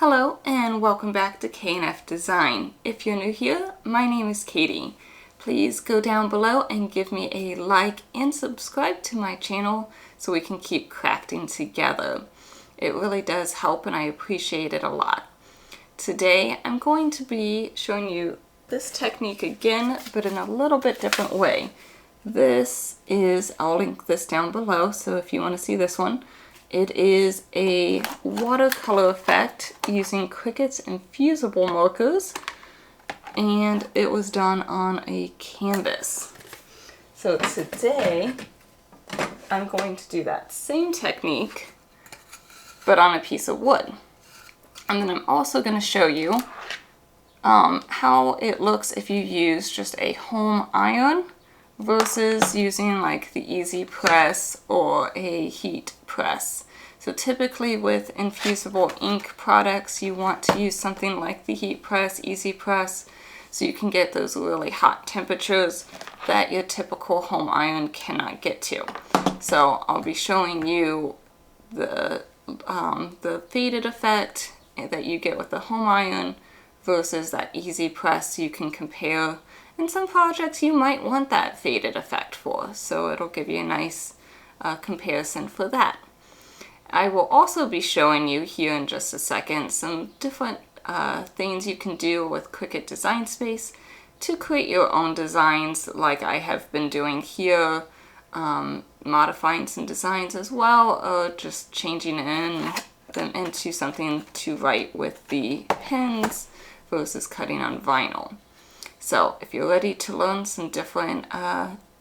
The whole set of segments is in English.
Hello and welcome back to K&F Design. If you're new here, my name is Katie. Please go down below and give me a like and subscribe to my channel so we can keep crafting together. It really does help and I appreciate it a lot. Today I'm going to be showing you this technique again, but in a little bit different way. I'll link this down below, so if you want to see this one, it is a watercolor effect using Cricut's Infusible markers, and it was done on a canvas. So today I'm going to do that same technique, but on a piece of wood. And then I'm also going to show you how it looks if you use just a home iron versus using like the Easy Press or a heat press. So typically with infusible ink products, you want to use something like the heat press, Easy Press, so you can get those really hot temperatures that your typical home iron cannot get to. So I'll be showing you the faded effect that you get with the home iron versus that Easy Press. You can compare. In some projects you might want that faded effect for, so it'll give you a nice comparison for that. I will also be showing you here in just a second some different things you can do with Cricut Design Space to create your own designs, like I have been doing here, modifying some designs as well, or just changing them into something to write with the pens versus cutting on vinyl. So if you're ready to learn some different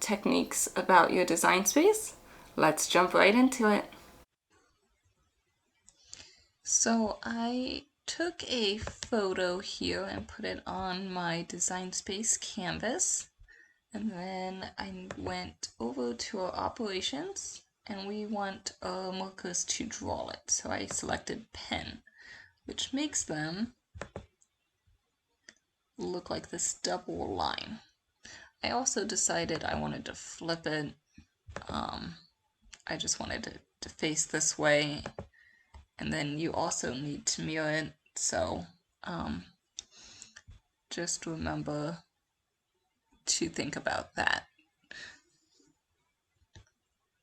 techniques about your design space, let's jump right into it. So I took a photo here and put it on my design space canvas, and then I went over to our operations and we want our markers to draw it. So I selected pen, which makes them look like this double line. I also decided I wanted to flip it. I just wanted it to face this way, and then you also need to mirror it, so just remember to think about that.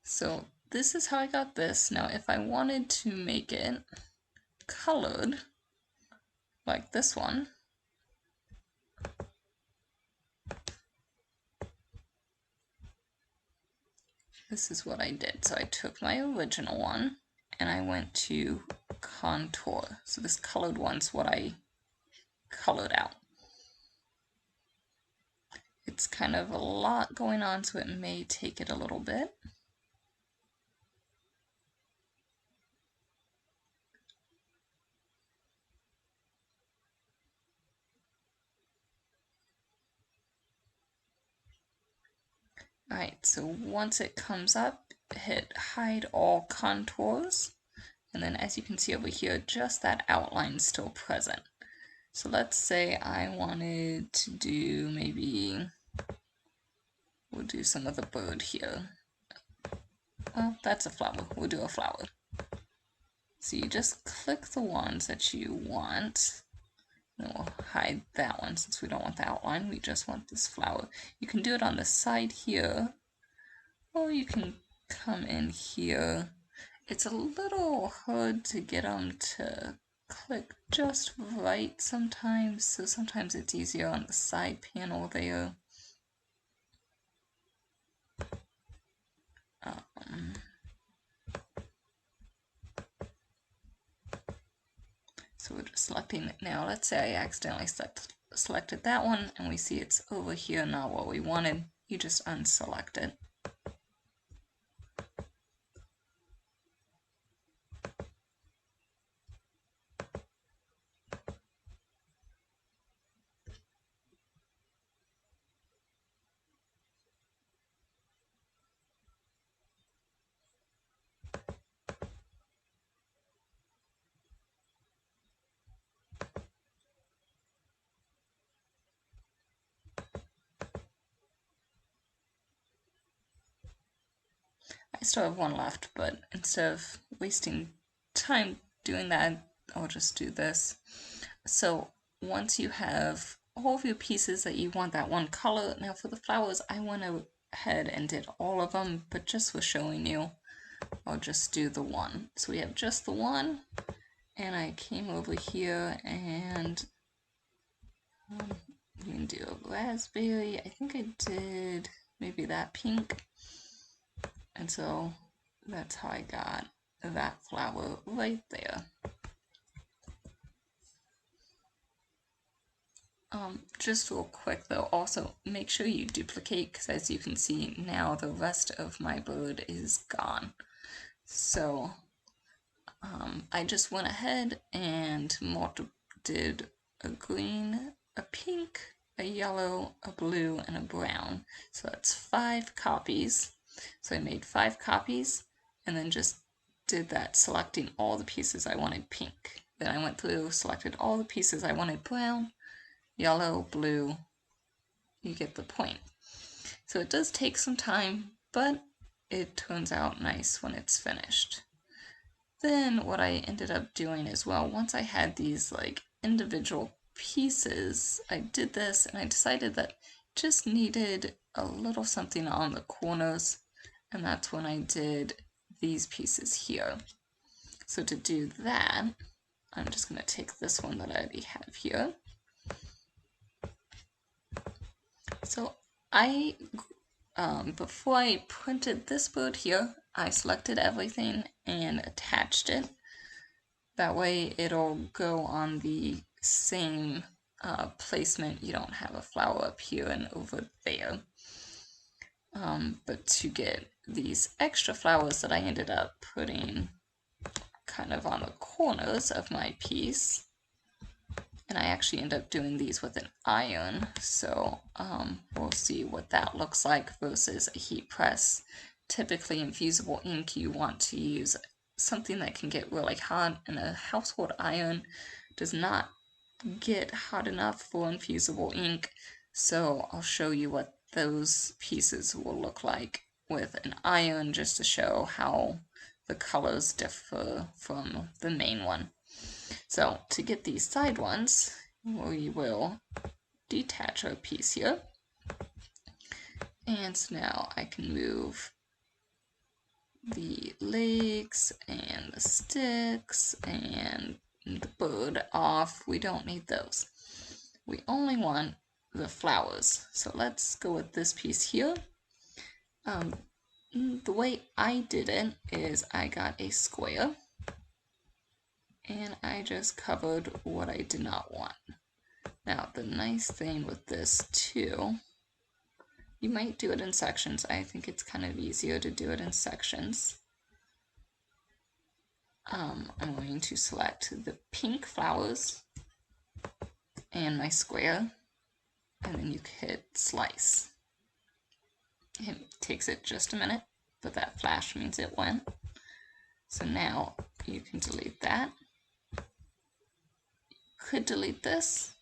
So this is how I got this. Now if I wanted to make it colored like this one, this is what I did. So I took my original one and I went to contour. So this colored one's what I colored out. It's kind of a lot going on, so it may take it a little bit. Alright, so once it comes up, hit hide all contours, and then as you can see over here, just that outline is still present. So let's say I wanted to do we'll do some of the bird here. Well, that's a flower. We'll do a flower. So you just click the ones that you want. And we'll hide that one since we don't want the outline. We just want this flower. You can do it on the side here, or you can come in here. It's a little hard to get them to click just right sometimes, so sometimes it's easier on the side panel there. So we're just selecting it now. Let's say I accidentally selected that one and we see it's over here, not what we wanted. You just unselect it. I still have one left, but instead of wasting time doing that, I'll just do this. So once you have all of your pieces that you want that one color, now for the flowers, I went ahead and did all of them, but just for showing you, I'll just do the one. So we have just the one, and I came over here and you can do a raspberry. I think I did maybe that pink. And so that's how I got that flower right there. Just real quick though, also make sure you duplicate, because as you can see now the rest of my bird is gone. So I just went ahead and did a green, a pink, a yellow, a blue, and a brown. So that's 5 copies. So I made 5 copies and then just did that, selecting all the pieces I wanted pink. Then I went through, selected all the pieces I wanted brown, yellow, blue. You get the point. So it does take some time, but it turns out nice when it's finished. Then what I ended up doing as well, once I had these like individual pieces, I did this and I decided that just needed a little something on the corners, and that's when I did these pieces here. So to do that, I'm just going to take this one that I already have here. So I, before I printed this bird here, I selected everything and attached it. That way it'll go on the same placement. You don't have a flower up here and over there. But to get these extra flowers that I ended up putting kind of on the corners of my piece, and I actually end up doing these with an iron, so we'll see what that looks like versus a heat press. Typically in fusible ink you want to use something that can get really hot, and a household iron does not get hot enough for infusible ink, so I'll show you what those pieces will look like with an iron, just to show how the colors differ from the main one. So to get these side ones, we will detach our piece here. And so now I can move the legs and the sticks and the bird off. We don't need those. We only want the flowers. So let's go with this piece here. The way I did it is I got a square and I just covered what I did not want. Now the nice thing with this too, you might do it in sections. I think it's kind of easier to do it in sections. I'm going to select the pink flowers and my square, and then you can hit slice. It takes it just a minute, but that flash means it went. So now you can delete that. Could delete this.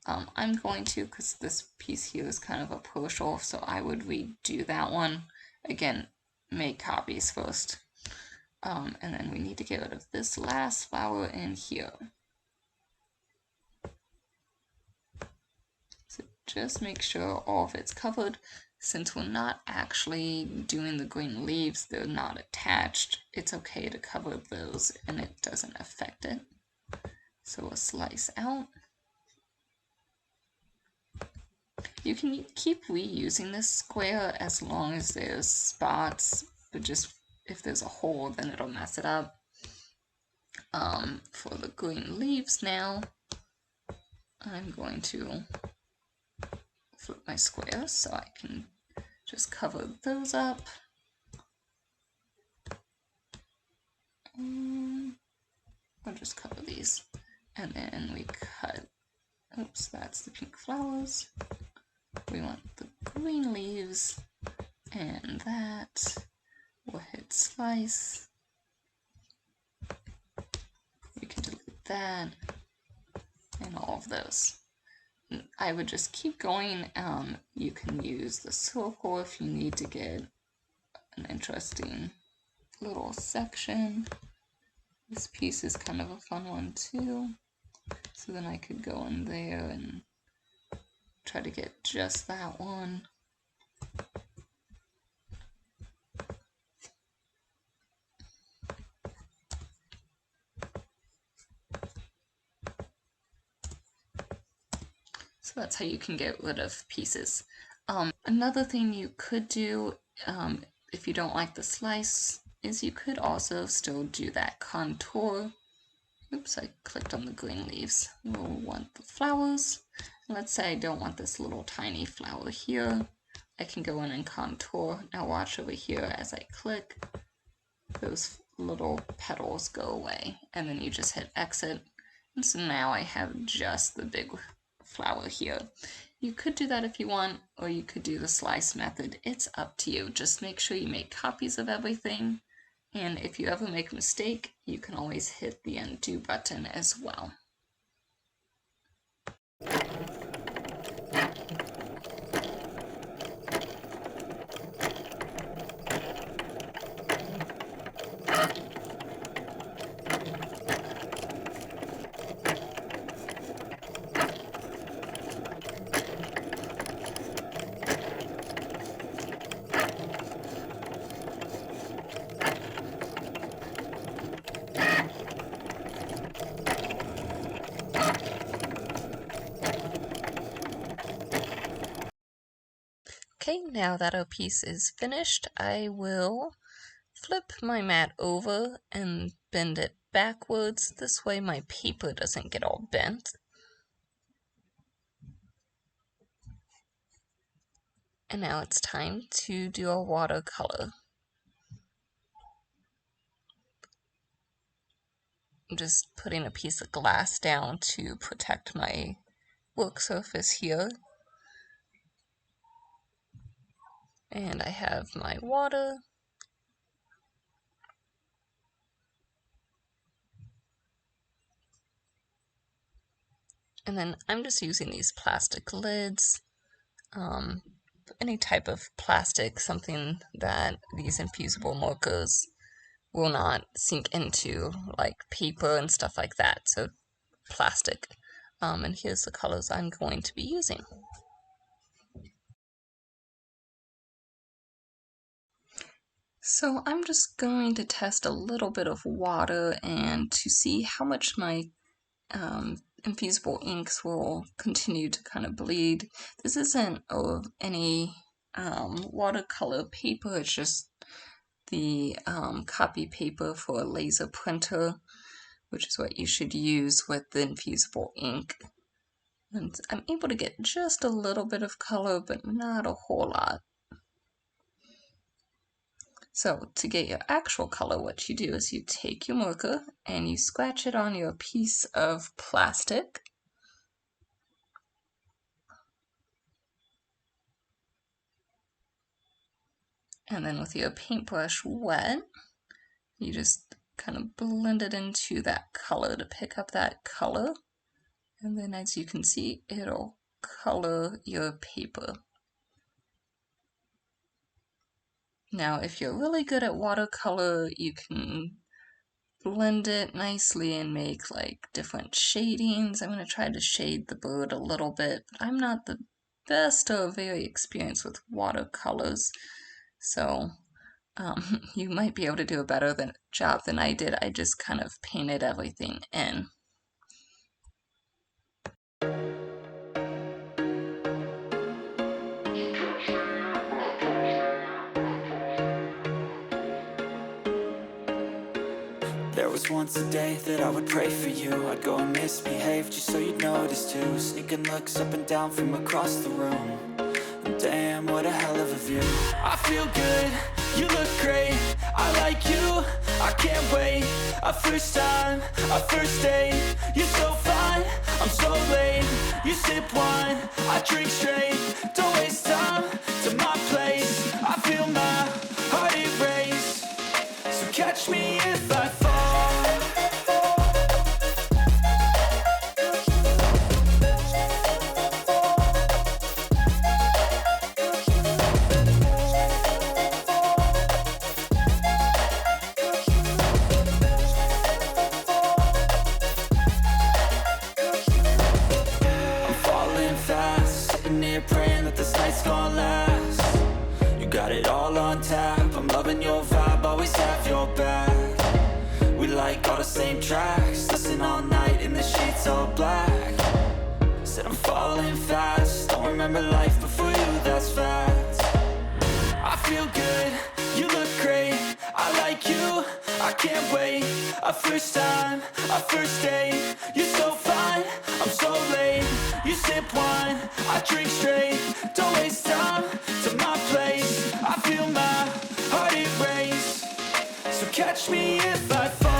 I'm going to, because this piece here is kind of a partial, so I would redo that one. Again, make copies first. And then we need to get rid of this last flower in here. So just make sure all of it's covered. Since we're not actually doing the green leaves, they're not attached, it's okay to cover those and it doesn't affect it. So we'll slice out. You can keep reusing this square as long as there's spots, but just if there's a hole, then it'll mess it up. For the green leaves now, I'm going to flip my square so I can just cover those up. I'll just cover these, and then we cut. Oops, that's the pink flowers. We want the green leaves, and that. We'll hit slice. We can delete that, and all of those. I would just keep going. You can use the circle if you need to get an interesting little section. This piece is kind of a fun one too. So then I could go in there and try to get just that one. So that's how you can get rid of pieces. Another thing you could do, if you don't like the slice, is you could also still do that contour. Oops, I clicked on the green leaves. We'll want the flowers. Let's say I don't want this little tiny flower here. I can go in and contour. Now watch over here as I click, those little petals go away. And then you just hit exit. And so now I have just the big flower here. You could do that if you want, or you could do the slice method. It's up to you. Just make sure you make copies of everything. And if you ever make a mistake, you can always hit the undo button as well. Okay, now that our piece is finished, I will flip my mat over and bend it backwards. This way my paper doesn't get all bent. And now it's time to do a watercolor. I'm just putting a piece of glass down to protect my work surface here. And I have my water. And then I'm just using these plastic lids. Any type of plastic, something that these infusible markers will not sink into, like paper and stuff like that. So plastic. And here's the colors I'm going to be using. So I'm just going to test a little bit of water and to see how much my infusible inks will continue to kind of bleed. This isn't any watercolor paper, it's just the copy paper for a laser printer, which is what you should use with the infusible ink. And I'm able to get just a little bit of color, but not a whole lot. So to get your actual color, what you do is you take your marker and you scratch it on your piece of plastic. And then with your paintbrush wet, you just kind of blend it into that color to pick up that color. And then as you can see, it'll color your paper. Now, if you're really good at watercolor, you can blend it nicely and make like different shadings. I'm going to try to shade the bird a little bit, but I'm not the best or very experienced with watercolors. So you might be able to do a better job than I did. I just kind of painted everything in. There was once a day that I would pray for you. I'd go and misbehave just so you'd notice too. Sneaking looks up and down from across the room. And damn, what a hell of a view. I feel good, you look great, I like you, I can't wait. A first time, a first date, you're so fine, I'm so late. You sip wine, I drink straight, don't waste time to my place. I feel my heart erase, so catch me if I fall. here praying that this night's gonna last. You got it all on tap, I'm loving your vibe, always have your back. We like all the same tracks, listen all night in the sheets all black. Said I'm falling fast, don't remember life before you, that's facts. I feel good, you look great, I like you, I can't wait. A first time, a first date, you're so fine, I'm so late. You sip wine, I drink straight, don't waste time to my place. I feel my heart erase, so catch me if I fall.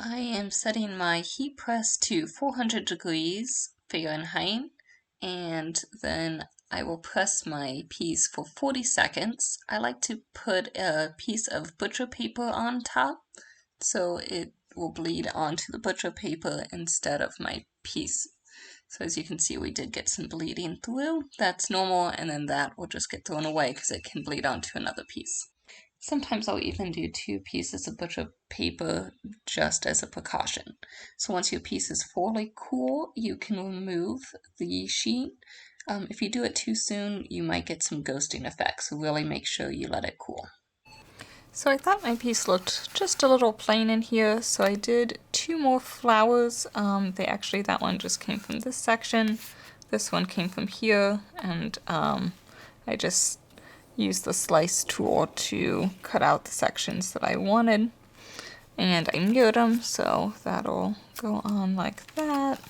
I am setting my heat press to 400 degrees Fahrenheit, and then I will press my piece for 40 seconds. I like to put a piece of butcher paper on top so it will bleed onto the butcher paper instead of my piece. So as you can see, we did get some bleeding through. That's normal, and then that will just get thrown away because it can bleed onto another piece. Sometimes I'll even do 2 pieces of butcher paper just as a precaution. So once your piece is fully cool, you can remove the sheet. If you do it too soon, you might get some ghosting effects, so really make sure you let it cool. So I thought my piece looked just a little plain in here, so I did 2 more flowers. That one just came from this section, this one came from here, and I just used the slice tool to cut out the sections that I wanted, and I mirrored them, so that'll go on like that,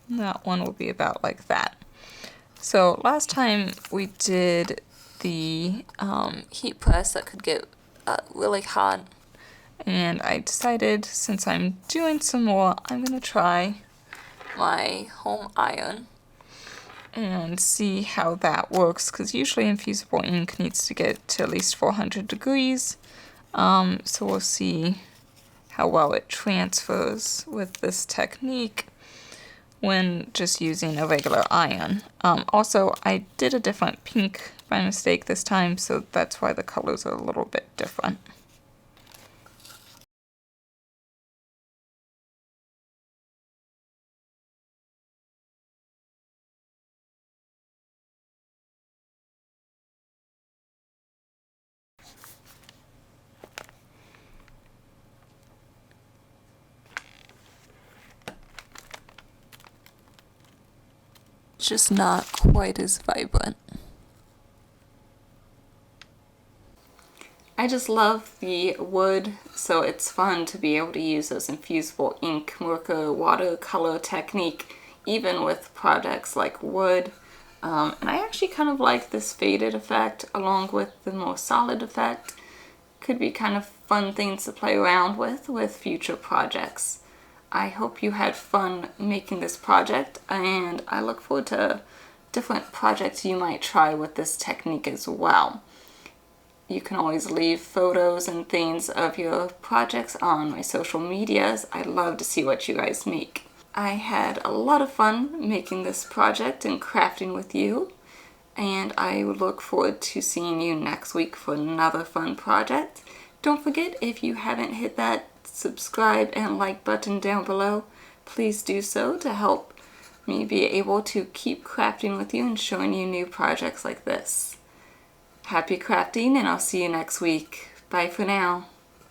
and that one will be about like that. So last time we did the heat press that could get really hot, and I decided since I'm doing some more, I'm gonna try my home iron and see how that works, because usually infusible ink needs to get to at least 400 degrees. So we'll see how well it transfers with this technique when just using a regular iron. Also, I did a different pink by mistake this time, so that's why the colors are a little bit different. Just not quite as vibrant. I just love the wood, so it's fun to be able to use this infusible ink marker watercolor technique even with projects like wood. And I actually kind of like this faded effect along with the more solid effect. could be kind of fun things to play around with future projects. I hope you had fun making this project, and I look forward to different projects you might try with this technique as well. You can always leave photos and things of your projects on my social medias. I'd love to see what you guys make. I had a lot of fun making this project and crafting with you, and I look forward to seeing you next week for another fun project. Don't forget, if you haven't hit that subscribe and like button down below, please do so to help me be able to keep crafting with you and showing you new projects like this. Happy crafting, and I'll see you next week. Bye for now.